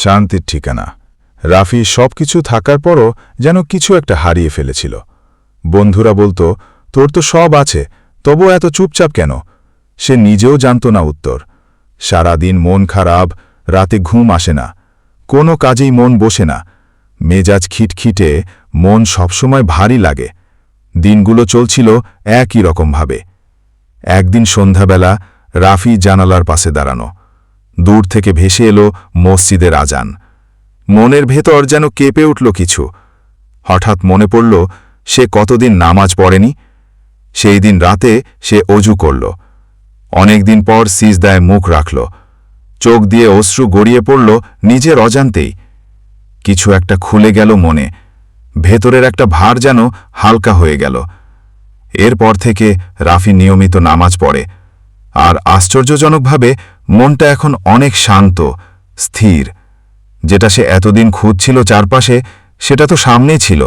শান্তির ঠিকানা। রাফি সবকিছু থাকার পরও যেন কিছু একটা হারিয়ে ফেলেছিল। বন্ধুরা বলতো, তোর তো সব আছে, তবু এত চুপচাপ কেন? সে নিজেও জানত না উত্তর। সারাদিন মন খারাপ, রাতে ঘুম আসে না, কোনো কাজেই মন বসে না, মেজাজ খিটখিটে, মন সবসময় ভারী লাগে। দিনগুলো চলছিল একই রকমভাবে। একদিন সন্ধ্যাবেলা রাফি জানালার পাশে দাঁড়ানো। দূর থেকে ভেসে এলো মসজিদের আজান। মনের ভেতর যেন কেঁপে উঠল কিছু। হঠাৎ মনে পড়ল সে কতদিন নামাজ পড়েনি। সেই দিন রাতে সে অজু করল, অনেকদিন পর সিজদায় মুখ রাখল, চোখ দিয়ে অশ্রু গড়িয়ে পড়ল নিজের অজান্তেই। কিছু একটা খুলে গেল মনে, ভেতরের একটা ভার যেন হালকা হয়ে গেল। এরপর থেকে রাফি নিয়মিত নামাজ পড়ে, আর আশ্চর্যজনকভাবে মনটা এখন অনেক শান্ত, স্থির। যেটা সে এতদিন খুঁজছিল চারপাশে, সেটা তো সামনেই ছিল।